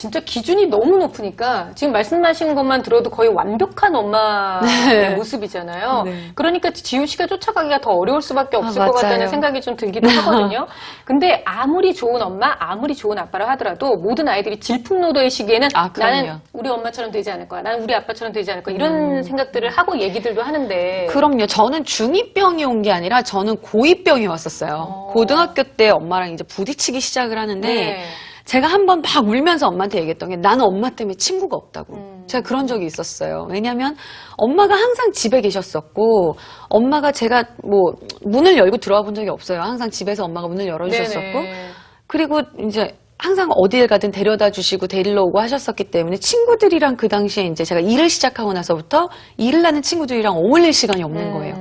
진짜 기준이 너무 높으니까 지금 말씀하신 것만 들어도 거의 완벽한 엄마의 모습이잖아요. 네. 그러니까 지우 씨가 쫓아가기가 더 어려울 수밖에 없을 것 맞아요. 같다는 생각이 좀 들기도 하거든요. 근데 아무리 좋은 엄마, 아무리 좋은 아빠라 하더라도 모든 아이들이 질풍노도의 시기에는 나는 우리 엄마처럼 되지 않을 거야. 나는 우리 아빠처럼 되지 않을 거야. 이런 생각들을 하고 얘기들도 하는데. 그럼요. 저는 중2병이 온 게 아니라 저는 고2병이 왔었어요. 고등학교 때 엄마랑 이제 부딪히기 시작을 하는데 네. 제가 한번 막 울면서 엄마한테 얘기했던 게 나는 엄마 때문에 친구가 없다고. 제가 그런 적이 있었어요. 왜냐면 엄마가 항상 집에 계셨었고 엄마가 제가 뭐 문을 열고 들어와 본 적이 없어요. 항상 집에서 엄마가 문을 열어주셨었고 네네. 그리고 이제 항상 어디에 가든 데려다 주시고 데리러 오고 하셨었기 때문에 친구들이랑 그 당시에 이제 제가 일을 시작하고 나서부터 일을 하는 친구들이랑 어울릴 시간이 없는 거예요.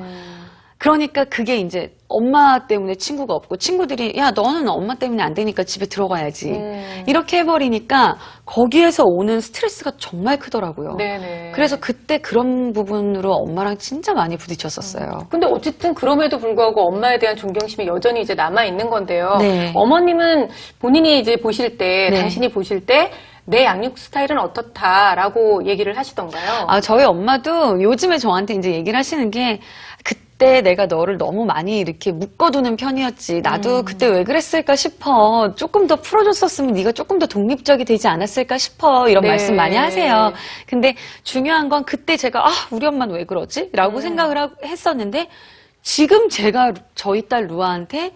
그러니까 그게 이제 엄마 때문에 친구가 없고 친구들이 야 너는 엄마 때문에 안 되니까 집에 들어가야지 이렇게 해버리니까 거기에서 오는 스트레스가 정말 크더라고요. 네네. 그래서 그때 그런 부분으로 엄마랑 진짜 많이 부딪혔었어요. 근데 어쨌든 그럼에도 불구하고 엄마에 대한 존경심이 여전히 이제 남아 있는 건데요. 네. 어머님은 본인이 이제 보실 때, 네. 당신이 보실 때 내 양육 스타일은 어떻다라고 얘기를 하시던가요? 아 저희 엄마도 요즘에 저한테 이제 얘기를 하시는 게 그때 내가 너를 너무 많이 이렇게 묶어두는 편이었지. 나도 그때 왜 그랬을까 싶어. 조금 더 풀어줬었으면 네가 조금 더 독립적이 되지 않았을까 싶어. 이런 네. 말씀 많이 하세요. 근데 중요한 건 그때 제가 우리 엄마는 왜 그러지? 라고 생각을 했었는데 지금 제가 저희 딸 루아한테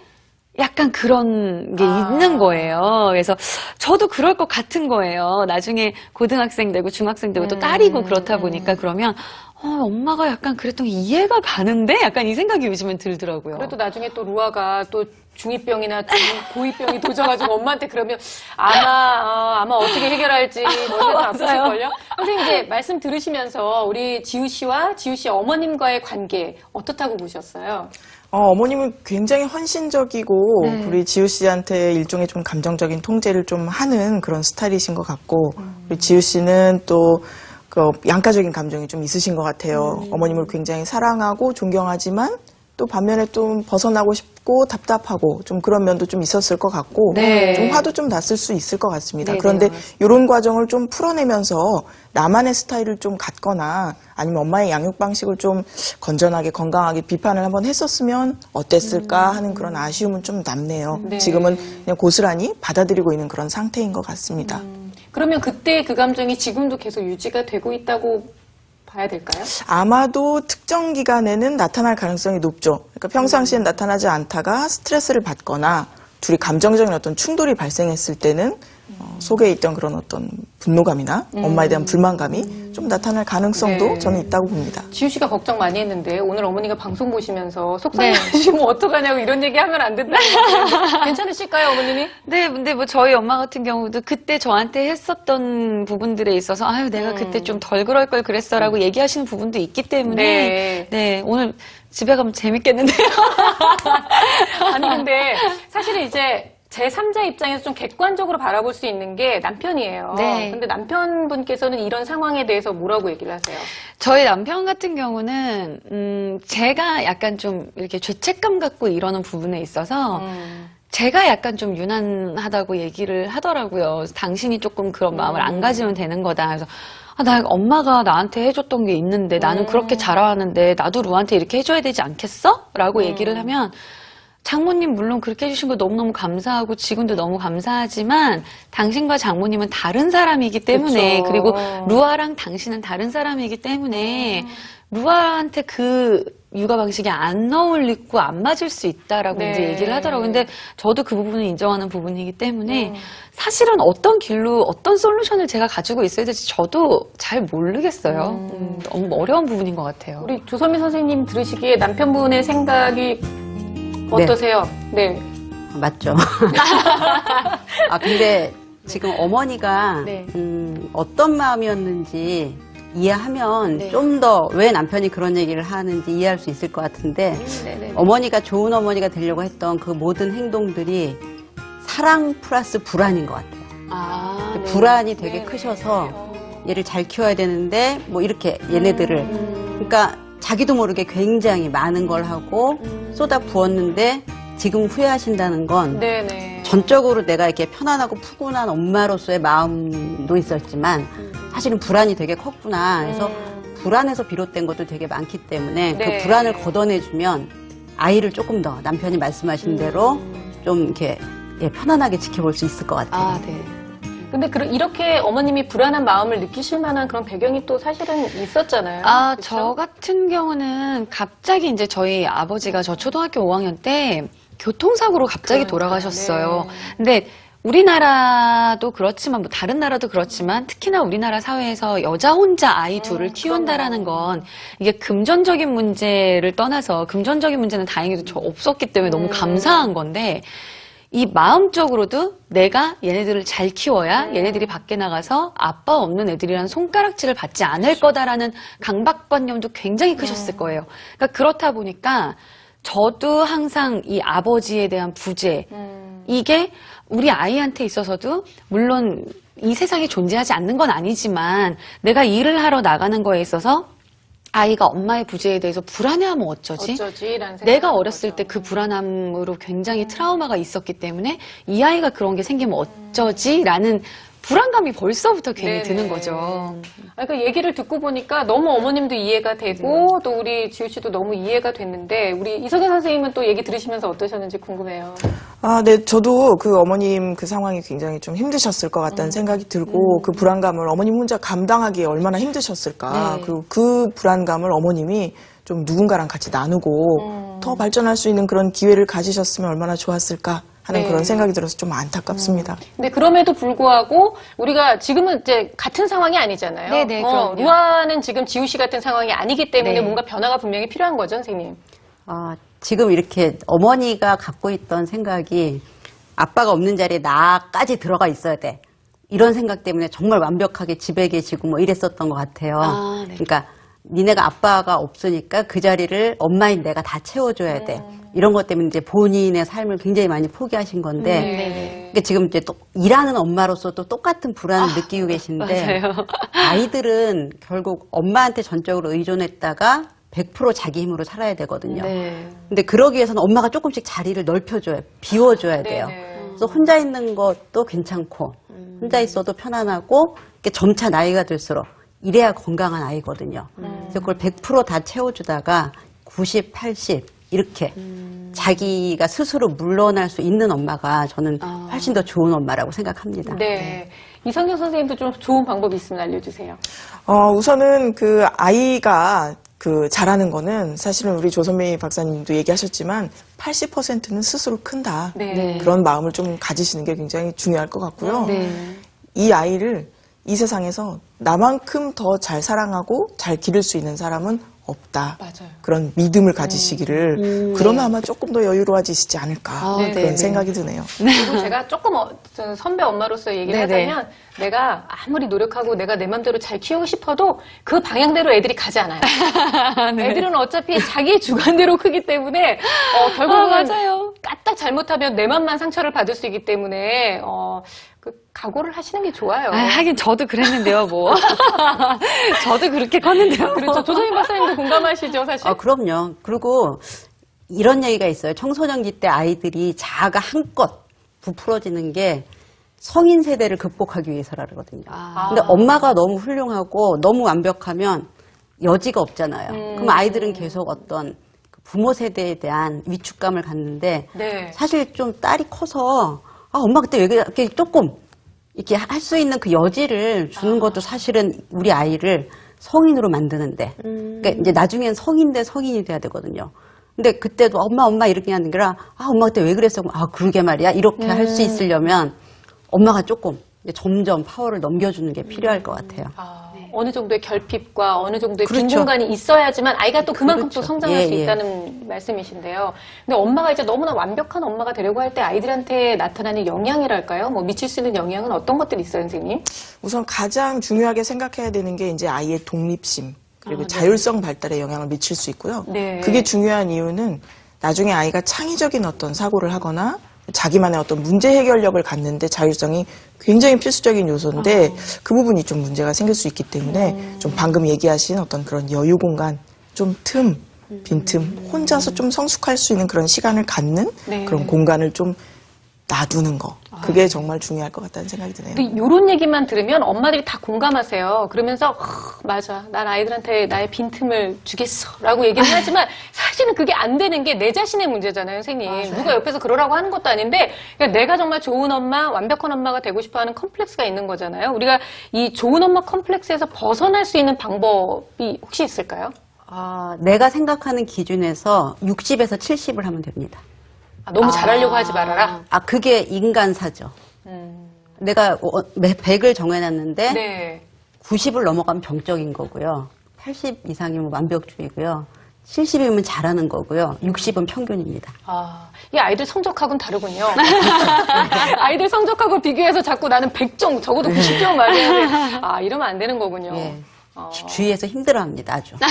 약간 그런 게 있는 거예요. 그래서 저도 그럴 것 같은 거예요. 나중에 고등학생 되고 중학생 되고 또 딸이고 그렇다 보니까 그러면 엄마가 약간 그랬던 게 이해가 가는데? 약간 이 생각이 요즘엔 들더라고요. 그래도 나중에 또 루아가 또 중2병이나 고2병이 도져가지고 엄마한테 그러면 아마 어떻게 해결할지 뭔지 아프실걸요? 선생님 이제 말씀 들으시면서 우리 지우 씨와 지우 씨 어머님과의 관계 어떻다고 보셨어요? 어머님은 굉장히 헌신적이고 우리 지우 씨한테 일종의 좀 감정적인 통제를 좀 하는 그런 스타일이신 것 같고 우리 지우 씨는 또 그 양가적인 감정이 좀 있으신 것 같아요. 어머님을 굉장히 사랑하고 존경하지만 또 반면에 좀 벗어나고 싶고 답답하고 좀 그런 면도 좀 있었을 것 같고 네. 좀 화도 좀 났을 수 있을 것 같습니다. 네, 그런데 네, 이런 과정을 좀 풀어내면서 나만의 스타일을 좀 갖거나 아니면 엄마의 양육 방식을 좀 건전하게 건강하게 비판을 한번 했었으면 어땠을까 하는 그런 아쉬움은 좀 남네요. 네. 지금은 그냥 고스란히 받아들이고 있는 그런 상태인 것 같습니다. 그러면 그때 그 감정이 지금도 계속 유지가 되고 있다고 봐야 될까요? 아마도 특정 기간에는 나타날 가능성이 높죠. 그러니까 평상시엔 나타나지 않다가 스트레스를 받거나 둘이 감정적인 어떤 충돌이 발생했을 때는 속에 있던 그런 어떤 분노감이나 엄마에 대한 불만감이 좀 나타날 가능성도 네. 저는 있다고 봅니다. 지우 씨가 걱정 많이 했는데 오늘 어머니가 방송 보시면서 속상해하시면 어떡하냐고 이런 얘기 하면 안 된다는 거예요. 괜찮으실까요, 어머님이? 네, 근데 뭐 저희 엄마 같은 경우도 그때 저한테 했었던 부분들에 있어서 아유 내가 그때 좀 덜 그럴 걸 그랬어라고 얘기하시는 부분도 있기 때문에 네 오늘 집에 가면 재밌겠는데요. 아니 근데 사실은 이제 제3자 입장에서 좀 객관적으로 바라볼 수 있는 게 남편이에요. 네. 근데 남편분께서는 이런 상황에 대해서 뭐라고 얘기를 하세요? 저희 남편 같은 경우는 제가 약간 좀 이렇게 죄책감 갖고 이러는 부분에 있어서 제가 약간 좀 유난하다고 얘기를 하더라고요. 당신이 조금 그런 마음을 안 가지면 되는 거다. 그래서 나 엄마가 나한테 해줬던 게 있는데 나는 그렇게 자라왔는데 나도 루한테 이렇게 해줘야 되지 않겠어? 라고 얘기를 하면 장모님 물론 그렇게 해주신 거 너무너무 감사하고 지금도 너무 감사하지만 당신과 장모님은 다른 사람이기 때문에 그쵸. 그리고 루아랑 당신은 다른 사람이기 때문에 루아한테 그 육아 방식이 안 어울리고 안 맞을 수 있다라고 네. 이제 얘기를 하더라고요. 근데 저도 그 부분을 인정하는 부분이기 때문에 사실은 어떤 길로 어떤 솔루션을 제가 가지고 있어야 될지 저도 잘 모르겠어요. 너무 어려운 부분인 것 같아요. 우리 조선미 선생님 들으시기에 남편분의 생각이 어떠세요? 네. 맞죠. 근데 지금 어머니가 네. 어떤 마음이었는지 이해하면 네. 좀 더 왜 남편이 그런 얘기를 하는지 이해할 수 있을 것 같은데 네네. 어머니가 좋은 어머니가 되려고 했던 그 모든 행동들이 사랑 플러스 불안인 것 같아요. 네. 불안이 되게 크셔서 얘를 잘 키워야 되는데 뭐 이렇게 얘네들을 그러니까 자기도 모르게 굉장히 많은 걸 하고 쏟아 부었는데 지금 후회하신다는 건 네네. 전적으로 내가 이렇게 편안하고 푸근한 엄마로서의 마음도 있었지만 사실은 불안이 되게 컸구나. 그래서 불안에서 비롯된 것도 되게 많기 때문에 네. 그 불안을 걷어내주면 아이를 조금 더 남편이 말씀하신 대로 좀 이렇게 편안하게 지켜볼 수 있을 것 같아요. 아, 네. 근데 이렇게 어머님이 불안한 마음을 느끼실 만한 그런 배경이 또 사실은 있었잖아요. 아, 그쵸? 저 같은 경우는 갑자기 이제 저희 아버지가 저 초등학교 5학년 때 교통사고로 갑자기 그러니까요. 돌아가셨어요. 네. 근데 우리나라도 그렇지만 뭐 다른 나라도 그렇지만 특히나 우리나라 사회에서 여자 혼자 아이 둘을 키운다라는 건 이게 금전적인 문제를 떠나서 금전적인 문제는 다행히도 저 없었기 때문에 너무 감사한 건데 이 마음적으로도 내가 얘네들을 잘 키워야 얘네들이 밖에 나가서 아빠 없는 애들이라는 손가락질을 받지 않을 거다라는 강박관념도 굉장히 크셨을 거예요. 그러니까 그렇다 보니까 저도 항상 이 아버지에 대한 부재, 이게 우리 아이한테 있어서도 물론 이 세상에 존재하지 않는 건 아니지만 내가 일을 하러 나가는 거에 있어서 아이가 엄마의 부재에 대해서 불안해하면 어쩌지? 어쩌지라는 생각이 내가 어렸을 거죠. 때 그 불안함으로 굉장히 트라우마가 있었기 때문에 이 아이가 그런 게 생기면 어쩌지라는 불안감이 벌써부터 괜히 네네. 드는 거죠. 그러니까 얘기를 듣고 보니까 너무 어머님도 이해가 되고 또 우리 지우 씨도 너무 이해가 됐는데 우리 이석연 선생님은 또 얘기 들으시면서 어떠셨는지 궁금해요. 아, 네, 저도 그 어머님 그 상황이 굉장히 좀 힘드셨을 것 같다는 생각이 들고 그 불안감을 어머님 혼자 감당하기에 얼마나 힘드셨을까. 네. 그리고 그 불안감을 어머님이 좀 누군가랑 같이 나누고 더 발전할 수 있는 그런 기회를 가지셨으면 얼마나 좋았을까 하는 네. 그런 생각이 들어서 좀 안타깝습니다. 근데 그럼에도 불구하고 우리가 지금은 이제 같은 상황이 아니잖아요. 네네, 그럼요. 루아는 지금 지우 씨 같은 상황이 아니기 때문에 네. 뭔가 변화가 분명히 필요한 거죠, 선생님. 지금 이렇게 어머니가 갖고 있던 생각이 아빠가 없는 자리에 나까지 들어가 있어야 돼. 이런 생각 때문에 정말 완벽하게 집에 계시고 뭐 이랬었던 것 같아요. 아, 네. 그러니까 니네가 아빠가 없으니까 그 자리를 엄마인 내가 다 채워줘야 돼. 이런 것 때문에 이제 본인의 삶을 굉장히 많이 포기하신 건데 네. 그러니까 지금 이제 또 일하는 엄마로서 또 똑같은 불안을 느끼고 계신데 맞아요. 아이들은 결국 엄마한테 전적으로 의존했다가 100% 자기 힘으로 살아야 되거든요. 네. 근데 그러기 위해서는 엄마가 조금씩 자리를 넓혀줘야, 비워줘야 돼요. 네네. 그래서 혼자 있는 것도 괜찮고, 혼자 있어도 편안하고, 이렇게 점차 나이가 들수록 이래야 건강한 아이거든요. 그래서 그걸 100%다 채워주다가 90, 80 이렇게 자기가 스스로 물러날 수 있는 엄마가 저는 훨씬 더 좋은 엄마라고 생각합니다. 네. 이성경 선생님도 좀 좋은 방법이 있으면 알려주세요. 우선은 그 아이가 그 잘하는 거는 사실은 우리 조선미 박사님도 얘기하셨지만 80%는 스스로 큰다. 네. 네. 그런 마음을 좀 가지시는 게 굉장히 중요할 것 같고요. 네. 이 아이를 이 세상에서 나만큼 더 잘 사랑하고 잘 기를 수 있는 사람은 없다. 맞아요. 그런 믿음을 가지시기를 그러면 아마 조금 더 여유로워지시지 않을까 아, 그런 네네. 생각이 드네요. 그리고 제가 조금 저 선배 엄마로서 얘기를 네네. 하자면 내가 아무리 노력하고 내가 내 맘대로 잘 키우고 싶어도 그 방향대로 애들이 가지 않아요. 네. 애들은 어차피 자기 주관대로 크기 때문에 결국은 맞아요. 까딱 잘못하면 내 맘만 상처를 받을 수 있기 때문에 그 각오를 하시는 게 좋아요. 아, 하긴 저도 그랬는데요, 뭐. 저도 그렇게 컸는데요. 그렇죠. 조선인 박사님도 공감하시죠, 사실. 그럼요. 그리고 이런 얘기가 있어요. 청소년기 때 아이들이 자아가 한껏 부풀어지는 게 성인 세대를 극복하기 위해서라 그러거든요. 근데 엄마가 너무 훌륭하고 너무 완벽하면 여지가 없잖아요. 그럼 아이들은 계속 어떤 부모 세대에 대한 위축감을 갖는데 네. 사실 좀 딸이 커서 엄마 그때 왜 이렇게 조금 이렇게 할 수 있는 그 여지를 주는 것도 사실은 우리 아이를 성인으로 만드는데 그러니까 이제 나중엔 성인 대 성인이 돼야 되거든요. 근데 그때도 엄마 이렇게 하는 게 아니라 엄마 그때 왜 그랬어? 그러게 말이야. 이렇게 할 수 있으려면 엄마가 조금 이제 점점 파워를 넘겨주는 게 필요할 것 같아요. 어느 정도의 결핍과 어느 정도의 빈 그렇죠. 공간이 있어야지만 아이가 또 그만큼 그렇죠. 또 성장할 수 예. 있다는 말씀이신데요. 근데 엄마가 이제 너무나 완벽한 엄마가 되려고 할 때 아이들한테 나타나는 영향이랄까요? 뭐 미칠 수 있는 영향은 어떤 것들이 있어요, 선생님? 우선 가장 중요하게 생각해야 되는 게 이제 아이의 독립심 그리고 자율성 발달에 영향을 미칠 수 있고요. 네. 그게 중요한 이유는 나중에 아이가 창의적인 어떤 사고를 하거나 자기만의 어떤 문제 해결력을 갖는데 자율성이 굉장히 필수적인 요소인데 그 부분이 좀 문제가 생길 수 있기 때문에 좀 방금 얘기하신 어떤 그런 여유 공간, 좀 빈틈, 혼자서 좀 성숙할 수 있는 그런 시간을 갖는 네. 그런 공간을 좀 놔두는 거. 그게 정말 중요할 것 같다는 생각이 드네요. 근데 이런 얘기만 들으면 엄마들이 다 공감하세요. 그러면서 맞아, 난 아이들한테 나의 빈틈을 주겠어라고 얘기는 하지만 사실은 그게 안 되는 게 내 자신의 문제잖아요, 선생님. 맞아요. 누가 옆에서 그러라고 하는 것도 아닌데 그러니까 내가 정말 좋은 엄마, 완벽한 엄마가 되고 싶어하는 컴플렉스가 있는 거잖아요. 우리가 이 좋은 엄마 컴플렉스에서 벗어날 수 있는 방법이 혹시 있을까요? 내가 생각하는 기준에서 60에서 70을 하면 됩니다. 너무 잘하려고 하지 말아라. 그게 인간사죠. 내가 100을 정해놨는데 네. 90을 넘어가면 병적인 거고요. 80 이상이면 완벽주의고요. 70이면 잘하는 거고요. 60은 평균입니다. 이 아이들 성적하고는 다르군요. 아이들 성적하고 비교해서 자꾸 나는 100점, 적어도 90점 맞아야 돼. 이러면 안 되는 거군요. 예. 주위에서 힘들어합니다, 아주. 네.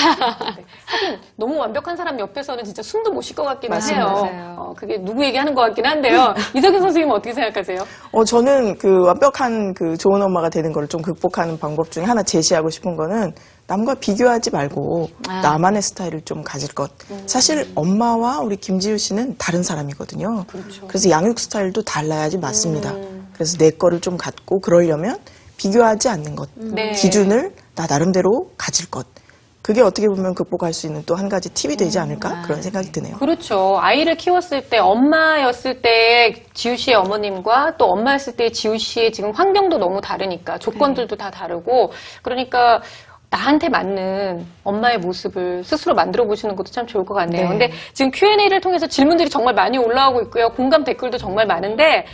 하긴 너무 완벽한 사람 옆에서는 진짜 숨도 못 쉴 것 같긴 해요. 맞아요. 그게 누구 얘기하는 것 같긴 한데요. 이석윤 선생님은 어떻게 생각하세요? 저는 그 완벽한 그 좋은 엄마가 되는 걸 좀 극복하는 방법 중에 하나 제시하고 싶은 거는 남과 비교하지 말고 나만의 스타일을 좀 가질 것. 사실 엄마와 우리 김지우 씨는 다른 사람이거든요. 그렇죠. 그래서 양육 스타일도 달라야지 맞습니다. 그래서 내 거를 좀 갖고 그러려면 비교하지 않는 것. 네. 기준을 나 나름대로 가질 것. 그게 어떻게 보면 극복할 수 있는 또 한 가지 팁이 되지 않을까 그런 생각이 드네요. 그렇죠. 아이를 키웠을 때 엄마였을 때 지우 씨의 어머님과 또 엄마였을 때 지우 씨의 지금 환경도 너무 다르니까 조건들도 다 다르고 그러니까 나한테 맞는 엄마의 모습을 스스로 만들어 보시는 것도 참 좋을 것 같네요. 근데 지금 Q&A를 통해서 질문들이 정말 많이 올라오고 있고요. 공감 댓글도 정말 많은데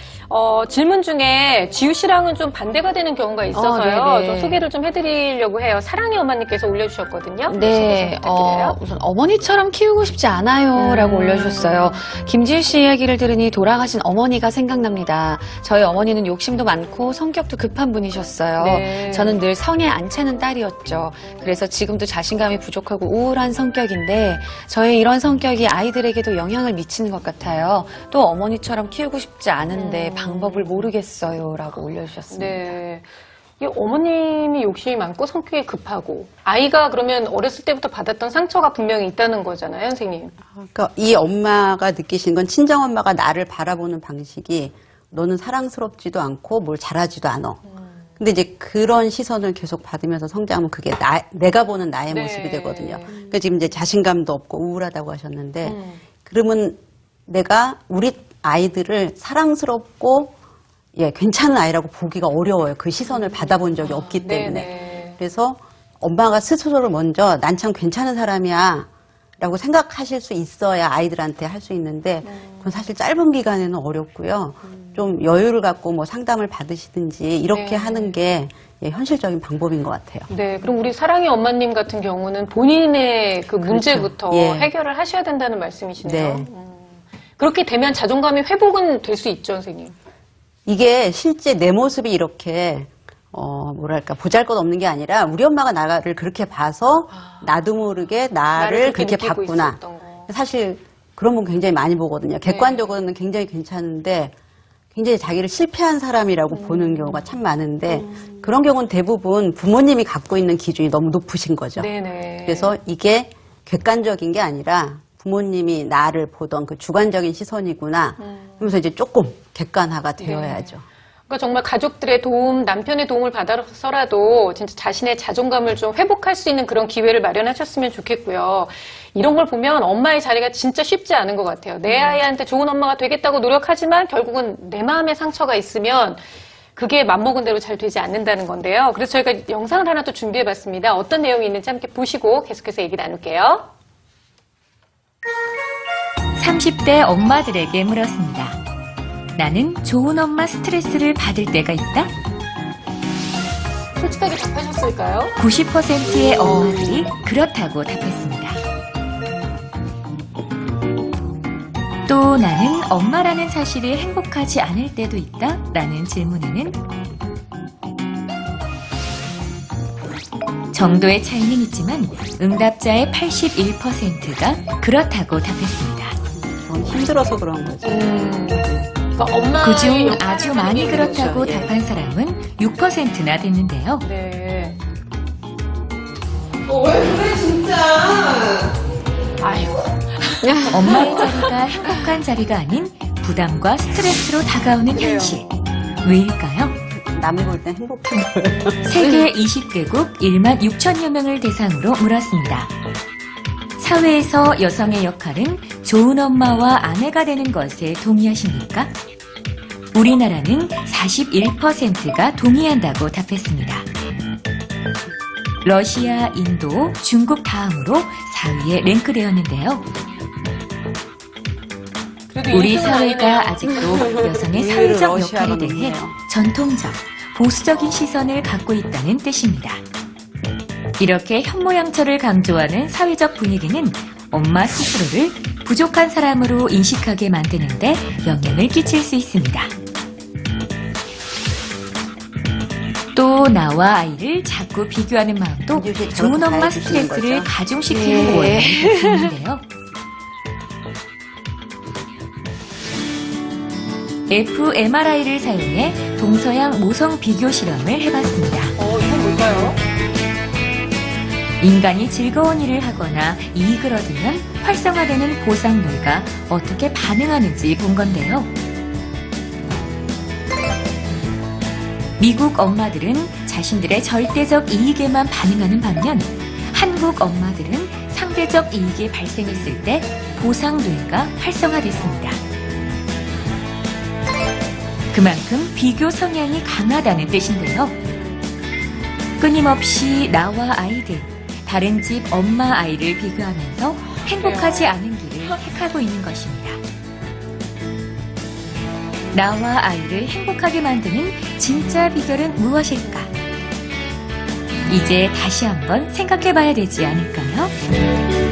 질문 중에 지우 씨랑은 좀 반대가 되는 경우가 있어서요. 좀 소개를 좀 해드리려고 해요. 사랑의 어머니께서 올려주셨거든요. 네, 소개 좀 부탁드려요. 우선 어머니처럼 키우고 싶지 않아요 라고 올려주셨어요. 김지우 씨 이야기를 들으니 돌아가신 어머니가 생각납니다. 저희 어머니는 욕심도 많고 성격도 급한 분이셨어요. 네. 저는 늘 성에 안 차는 딸이었죠. 그래서 지금도 자신감이 부족하고 우울한 성격인데 저의 이런 성격이 아이들에게도 영향을 미치는 것 같아요. 또 어머니처럼 키우고 싶지 않은데 방법을 모르겠어요 라고 올려주셨습니다. 네. 이 어머님이 욕심이 많고 성격이 급하고 아이가 그러면 어렸을 때부터 받았던 상처가 분명히 있다는 거잖아요, 선생님. 그러니까 이 엄마가 느끼신 건 친정엄마가 나를 바라보는 방식이 너는 사랑스럽지도 않고 뭘 잘하지도 않아. 근데 이제 그런 시선을 계속 받으면서 성장하면 그게 내가 보는 나의 네. 모습이 되거든요. 그러니까 지금 이제 자신감도 없고 우울하다고 하셨는데 그러면 내가 우리 아이들을 사랑스럽고 괜찮은 아이라고 보기가 어려워요. 그 시선을 받아본 적이 없기 때문에. 네네. 그래서 엄마가 스스로를 먼저 난 참 괜찮은 사람이야 라고 생각하실 수 있어야 아이들한테 할 수 있는데 그건 사실 짧은 기간에는 어렵고요. 좀 여유를 갖고 뭐 상담을 받으시든지 이렇게 네. 하는 게 현실적인 방법인 것 같아요. 네, 그럼 우리 사랑의 엄마님 같은 경우는 본인의 그 문제부터 예. 해결을 하셔야 된다는 말씀이시네요. 네. 그렇게 되면 자존감이 회복은 될 수 있죠, 선생님. 이게 실제 내 모습이 이렇게 뭐랄까 보잘것없는 게 아니라 우리 엄마가 나를 그렇게 봐서 나도 모르게 나를 그렇게 느끼고 봤구나. 있었던 거. 사실 그런 분 굉장히 많이 보거든요. 객관적으로는 굉장히 괜찮은데 굉장히 자기를 실패한 사람이라고 보는 경우가 참 많은데 그런 경우는 대부분 부모님이 갖고 있는 기준이 너무 높으신 거죠. 네네. 그래서 이게 객관적인 게 아니라 부모님이 나를 보던 그 주관적인 시선이구나 하면서 이제 조금 객관화가 되어야죠. 그러니까 정말 가족들의 도움, 남편의 도움을 받아서라도 진짜 자신의 자존감을 좀 회복할 수 있는 그런 기회를 마련하셨으면 좋겠고요. 이런 걸 보면 엄마의 자리가 진짜 쉽지 않은 것 같아요. 내 아이한테 좋은 엄마가 되겠다고 노력하지만 결국은 내 마음에 상처가 있으면 그게 맘먹은 대로 잘 되지 않는다는 건데요. 그래서 저희가 영상을 하나 또 준비해봤습니다. 어떤 내용이 있는지 함께 보시고 계속해서 얘기 나눌게요. 30대 엄마들에게 물었습니다. 나는 좋은 엄마 스트레스를 받을 때가 있다? 솔직하게 답하셨을까요? 90%의 엄마들이 그렇다고 답했습니다. 또 나는 엄마라는 사실이 행복하지 않을 때도 있다? 라는 질문에는 정도의 차이는 있지만 응답자의 81%가 그렇다고 답했습니다. 힘들어서 그런 거죠. 그러니까 그중 아주 많이 그렇다고 답한 사람은 6%나 됐는데요. 네. 왜 그래 진짜? 아이고. 엄마의 자리가 행복한 자리가 아닌 부담과 스트레스로 다가오는 현실. 왜일까요? 남이 볼 땐 행복해 보여요. 세계 20개국 1만 6천여 명을 대상으로 물었습니다. 사회에서 여성의 역할은 좋은 엄마와 아내가 되는 것에 동의하십니까? 우리나라는 41%가 동의한다고 답했습니다. 러시아, 인도, 중국 다음으로 4위에 랭크되었는데요. 그래도 우리 1등은 사회가 아니네요. 아직도 여성의 의외로 사회적 러시아가 역할에 대해 높네요. 전통적, 보수적인 시선을 갖고 있다는 뜻입니다. 이렇게 현모양처를 강조하는 사회적 분위기는 엄마 스스로를 부족한 사람으로 인식하게 만드는데 영향을 끼칠 수 있습니다. 또 나와 아이를 자꾸 비교하는 마음도 이제 좋은 저렇게 엄마 다 해주시는 스트레스를 거죠? 가중시키는 네. 원인이 될 수 있는데요. fMRI를 사용해 동서양 모성 비교 실험을 해봤습니다. 이건 뭘까요? 인간이 즐거운 일을 하거나 이익을 얻으면 활성화되는 보상뇌가 어떻게 반응하는지 본 건데요. 미국 엄마들은 자신들의 절대적 이익에만 반응하는 반면 한국 엄마들은 상대적 이익이 발생했을 때 보상뇌가 활성화됐습니다. 그만큼 비교 성향이 강하다는 뜻인데요. 끊임없이 나와 아이들, 다른 집 엄마 아이를 비교하면서 행복하지 않은 길을 택하고 있는 것입니다. 나와 아이를 행복하게 만드는 진짜 비결은 무엇일까? 이제 다시 한번 생각해 봐야 되지 않을까요?